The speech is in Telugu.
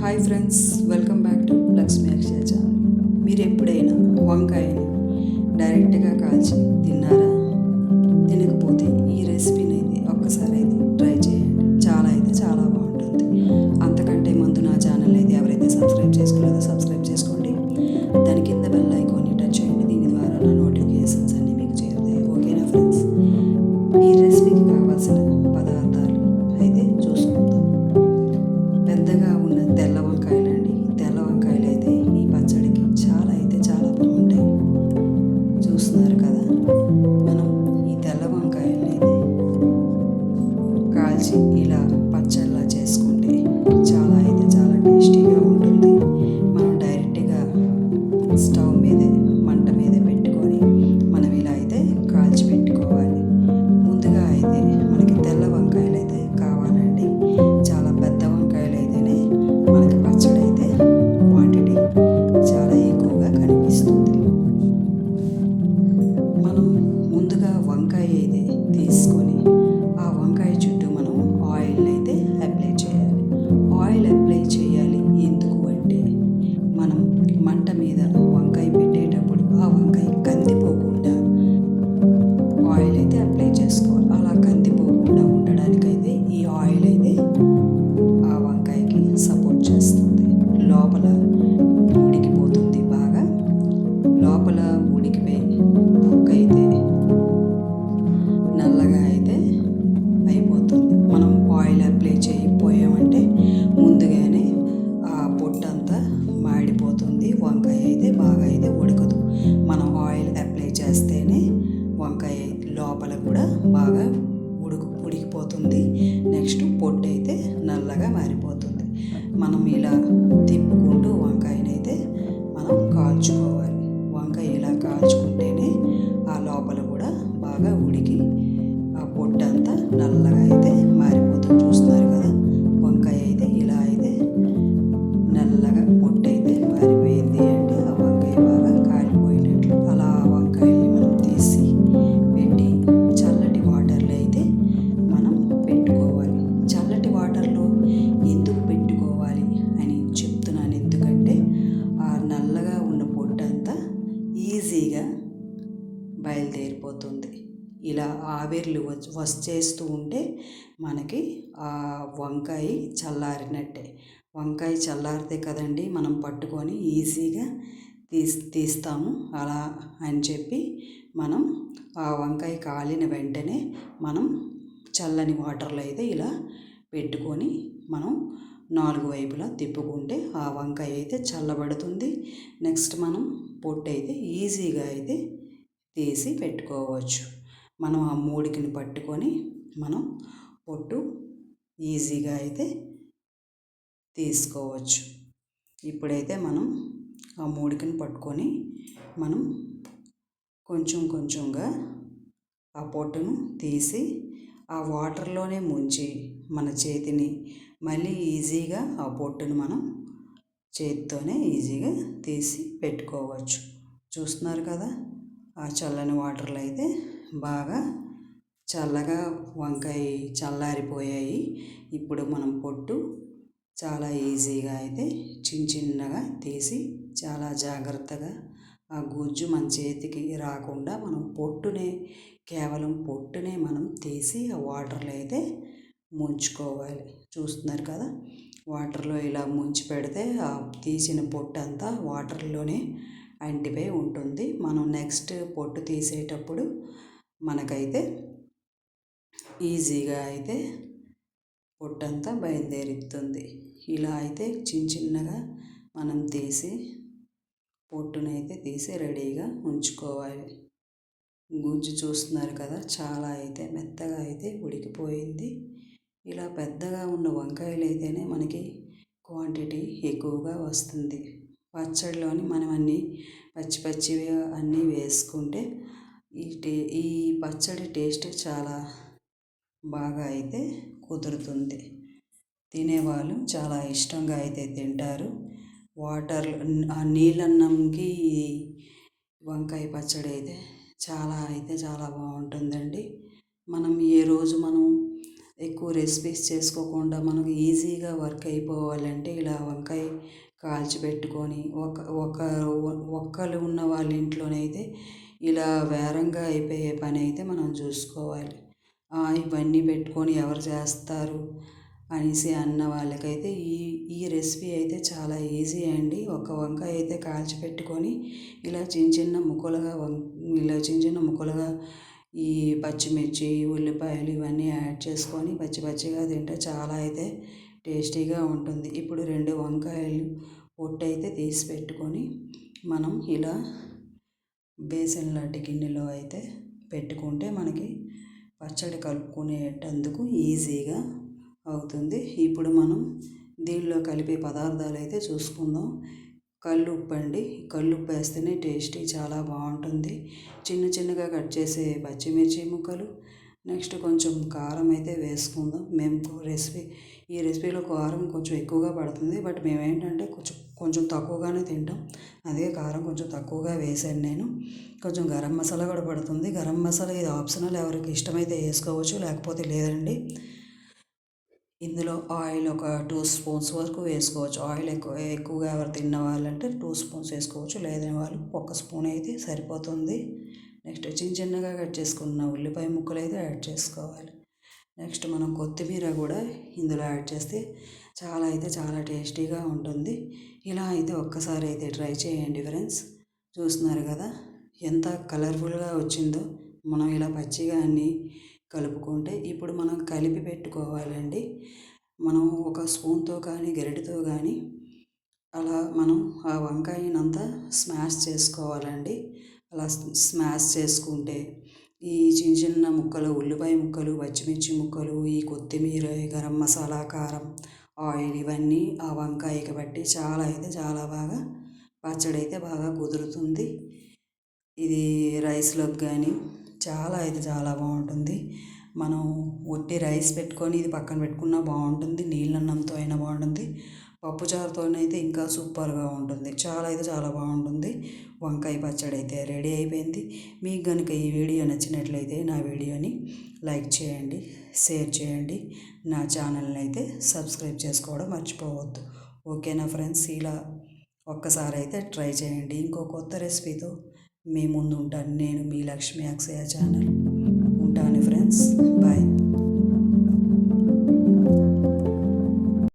Hi friends, welcome back to Lakshmi Akshaya channel. మీరు ఎప్పుడైనా వంకాయని డైరెక్ట్గా కాల్చి తిన్నారా? తినకపోతే ఈ రెసిపీని అయితే ఒక్కసారి అయితే ట్రై చేయండి. చాలా బాగుంటుంది. అంతకంటే ముందు నా ఛానల్ అయితే ఎవరైతే సబ్స్క్రైబ్ చేసుకోలేదో సబ్స్క్రైబ్ చేసుకోండి. దాని కింద బెల్ ఐకాన్ని టచ్ చేయండి. దీని ద్వారా నా నోటిఫికేషన్స్ అన్నీ మీకు చేరుతాయి. ఓకేనా ఫ్రెండ్స్? ఈ రెసిపీకి కావాల్సిన పదార్థాలు అయితే చూసుకుందాం. పెద్దగా ఉన్న తెల్ల వంకాయలండి. తెల్ల వంకాయలు అయితే ఈ పచ్చడికి చాలా బాగుంటాయి. చూస్తున్నారు కదా, మనం ఈ తెల్ల వంకాయలని అయితే కాల్చి ఇలా పచ్చడిలా చేసుకుంటే చాలా టేస్టీగా ఉంటుంది. మనం డైరెక్ట్గా స్టవ్ మీదే మంట మీద పెట్టుకొని మనం ఇలా అయితే కాల్చి పెట్టుకోవాలి. ముందుగా అయితే మనకి తెల్ల వంకాయలు అయితే కావాలండి. చాలా పెద్ద వంకాయలు అయితేనే మనకి పచ్చడి అయితే క్వాంటిటీ చాలా ఎక్కువగా కనిపిస్తుంది. మనం ముందుగా వంకాయ అయితే తీసుకొని ఆ వంకాయ చుట్టూ మనం ఆయిల్ అయితే అప్లై చేయాలి. ఆయిల్ అప్లై చేయాలి ఎందుకు అంటే, మనం మంట మీద వంకాయ పెట్టేటప్పుడు ఆ వంకాయ కందిపోకుండా ఆయిల్ అయితే అప్లై చేసుకోవాలి. అలా కందిపోకుండా ఉండడానికైతే ఈ ఆయిల్ అయితే ఆ వంకాయకి సపోర్ట్ చేస్తుంది. లోపల ఉడికిపోతుంది బాగా. లోపల ఉడికిపోయి తొక్క అయితే నల్లగా అయితే అయిపోతుంది. మనం ఆయిల్ అప్లై చేయకపోయామంటే ముందుగానే ఆ పొట్టంతా మాడిపోతుంది. వంకాయ అయితే బాగా అయితే ఉడకదు. మనం ఆయిల్ అప్లై చేస్తేనే వంకాయ లోపల కూడా బాగా ఉడికిపోతుంది. నెక్స్ట్ పొట్టు అయితే నల్లగా మారిపోతుంది. మనం ఇలా తిప్పుకుంటూ వంకాయనైతే మనం కాల్చుకోవాలి. వంకాయ ఇలా కాల్చుకుంటేనే ఆ లోపల కూడా బాగా ఉడికి ఆ పొట్టు అంతా నల్లగా అయితే మారిపోతుంది. చూస్తున్నారు కదా, వంకాయ అయితే ఇలా అయితే నల్లగా పొట్టు అయితే మారిపోయింది అంటే ఆ వంకాయ బాగా కాలిపోయినట్లు. అలా ఆ వంకాయని మనం తీసి పెట్టి చల్లటి వాటర్లో అయితే మనం పెట్టుకోవాలి. చల్లటి వాటర్లో ఎందుకు పెట్టుకోవాలి అని చెప్తున్నాను. ఎందుకంటే ఆ నల్లగా ఉన్న పొట్టు అంతా ఈజీగా బయలుదేరిపోతుంది. ఇలా ఆవిర్లు వచ్చేస్తూ ఉంటే మనకి ఆ వంకాయ చల్లారినట్టే. వంకాయ చల్లారితే కదండి మనం పట్టుకొని ఈజీగా తీస్తాము. అలా అని చెప్పి మనం ఆ వంకాయ కాలిన వెంటనే మనం చల్లని వాటర్లో అయితే ఇలా పెట్టుకొని మనం 4 వైపులా తిప్పుకుంటే ఆ వంకాయ అయితే చల్లబడుతుంది. నెక్స్ట్ మనం పొట్టు అయితే ఈజీగా అయితే తీసి పెట్టుకోవచ్చు. మనం ఆ మూడికిని పట్టుకొని మనం పొట్టు ఈజీగా అయితే తీసుకోవచ్చు. ఇప్పుడైతే మనం ఆ మూడికిని పట్టుకొని మనం కొంచెంగా ఆ పొట్టును తీసి ఆ వాటర్లోనే ముంచి మన చేతిని మళ్ళీ ఈజీగా ఆ పొట్టును మనం చేతితోనే ఈజీగా తీసి పెట్టుకోవచ్చు. చూస్తున్నారు కదా, ఆ చల్లని వాటర్లో అయితే బాగా చల్లగా వంకాయ చల్లారిపోయాయి. ఇప్పుడు మనం పొట్టు చాలా ఈజీగా అయితే చిన్నగా తీసి చాలా జాగ్రత్తగా ఆ గుజ్జు మన చేతికి రాకుండా మనం కేవలం పొట్టునే మనం తీసి ఆ వాటర్లో అయితే ముంచుకోవాలి. చూస్తున్నారు కదా, వాటర్లో ఇలా ముంచి పెడితే ఆ తీసిన పొట్టు అంతా వాటర్లోనే అంటిపోయి ఉంటుంది. మనం నెక్స్ట్ పొట్టు తీసేటప్పుడు మనకైతే ఈజీగా అయితే పొట్టంతా బయలుదేరుతుంది. ఇలా అయితే చిన్నగా మనం తీసి పొట్టునైతే తీసి రెడీగా ఉంచుకోవాలి. గుజ్జు చూస్తున్నారు కదా, చాలా అయితే మెత్తగా అయితే ఉడికిపోయింది. ఇలా పెద్దగా ఉన్న వంకాయలు అయితేనే మనకి క్వాంటిటీ ఎక్కువగా వస్తుంది. పచ్చడిలోని మనం అన్నీ పచ్చివి అన్నీ వేసుకుంటే ఈ పచ్చడి టేస్ట్ చాలా బాగా అయితే కుదురుతుంది. తినేవాళ్ళు చాలా ఇష్టంగా అయితే తింటారు. ఆ నీళ్ళన్నంకి వంకాయ పచ్చడి అయితే చాలా బాగుంటుందండి. మనం ఎక్కువ రెసిపీస్ చేసుకోకుండా మనకు ఈజీగా వర్క్ అయిపోవాలంటే ఇలా వంకాయ కాల్చి పెట్టుకొని ఒక్కరు ఉన్న వాళ్ళ ఇంట్లోనైతే ఇలా వేరంగా అయిపోయే పని అయితే మనం చూసుకోవాలి. ఇవన్నీ పెట్టుకొని ఎవరు చేస్తారు అనేసి అన్న వాళ్ళకైతే ఈ ఈ రెసిపీ అయితే చాలా ఈజీ అండి. ఒక వంకాయ అయితే కాల్చి పెట్టుకొని ఇలా చిన్న చిన్న ముక్కలుగా ఈ పచ్చిమిర్చి ఉల్లిపాయలు ఇవన్నీ యాడ్ చేసుకొని పచ్చి పచ్చిగా తింటే చాలా అయితే టేస్టీగా ఉంటుంది. ఇప్పుడు 2 వంకాయలు పొట్టు అయితే తీసి పెట్టుకొని మనం ఇలా బేసన్ లాంటి గిన్నెలో అయితే పెట్టుకుంటే మనకి పచ్చడి కలుపుకునేటందుకు ఈజీగా అవుతుంది. ఇప్పుడు మనం దీనిలో కలిపే పదార్థాలు అయితే చూసుకుందాం. కల్లుప్పు అండి. కల్లుప్పు వేస్తేనే టేస్టీ చాలా బాగుంటుంది. చిన్న చిన్నగా కట్ చేసే పచ్చిమిర్చి ముక్కలు, నెక్స్ట్ కొంచెం కారం అయితే వేసుకుందాం. ఈ రెసిపీలో కారం కొంచెం ఎక్కువగా పడుతుంది. బట్ మేమేంటంటే కొంచెం తక్కువగానే తింటాం. అదే కారం కొంచెం తక్కువగా వేసాను నేను. కొంచెం గరం మసాలా కూడా పడుతుంది. గరం మసాలా ఇది ఆప్షనల్, ఎవరికి ఇష్టమైతే వేసుకోవచ్చు, లేకపోతే లేదండి. ఇందులో ఆయిల్ ఒక 2 స్పూన్స్ వరకు వేసుకోవచ్చు. ఆయిల్ ఎక్కువగా ఎవరు తిన్న వాళ్ళంటే 2 స్పూన్స్ వేసుకోవచ్చు, లేదని వాళ్ళు 1 స్పూన్ అయితే సరిపోతుంది. నెక్స్ట్ చిన్నగా కట్ చేసుకున్న ఉల్లిపాయ ముక్కలు అయితే యాడ్ చేసుకోవాలి. నెక్స్ట్ మనం కొత్తిమీర కూడా ఇందులో యాడ్ చేస్తే చాలా టేస్టీగా ఉంటుంది. ఇలా అయితే ఒక్కసారి అయితే ట్రై చేయండి ఫ్రెండ్స్. చూస్తున్నారు కదా ఎంత కలర్ఫుల్గా వచ్చిందో. మనం ఇలా పచ్చిగా అన్నీ కలుపుకుంటే ఇప్పుడు మనం కలిపి పెట్టుకోవాలండి. మనం ఒక స్పూన్తో కానీ గరిటెతో కానీ అలా మనం ఆ వంకాయనంతా స్మాష్ చేసుకోవాలండి. అలా స్మాష్ చేసుకుంటే ఈ చిన్న చిన్న ముక్కలు, ఉల్లిపాయ ముక్కలు, పచ్చిమిర్చి ముక్కలు, ఈ కొత్తిమీర, గరం మసాలా, కారం, ఆయిల్ ఇవన్నీ ఆ వంకాయకి బట్టి చాలా బాగా పచ్చడి అయితే బాగా కుదురుతుంది. ఇది రైస్లోకి కానీ చాలా బాగుంటుంది. మనం ఒట్టి రైస్ పెట్టుకొని ఇది పక్కన పెట్టుకున్నా బాగుంటుంది. నీళ్ళన్నంతో అయినా బాగుంటుంది. పప్పుచారుతోనైతే ఇంకా సూపర్గా ఉంటుంది. చాలా బాగుంటుంది. వంకాయ పచ్చడి అయితే రెడీ అయిపోయింది. మీకు కనుక ఈ వీడియో నచ్చినట్లయితే నా వీడియోని లైక్ చేయండి, షేర్ చేయండి. నా ఛానల్ని అయితే సబ్స్క్రైబ్ చేసుకోవడం మర్చిపోవద్దు. ఓకేనా ఫ్రెండ్స్? ఇలా ఒక్కసారి అయితే ట్రై చేయండి. ఇంకో కొత్త రెసిపీతో మీ ముందు ఉంటాను. నేను మీ లక్ష్మీ అక్షయ ఛానల్. ఉంటాను ఫ్రెండ్స్.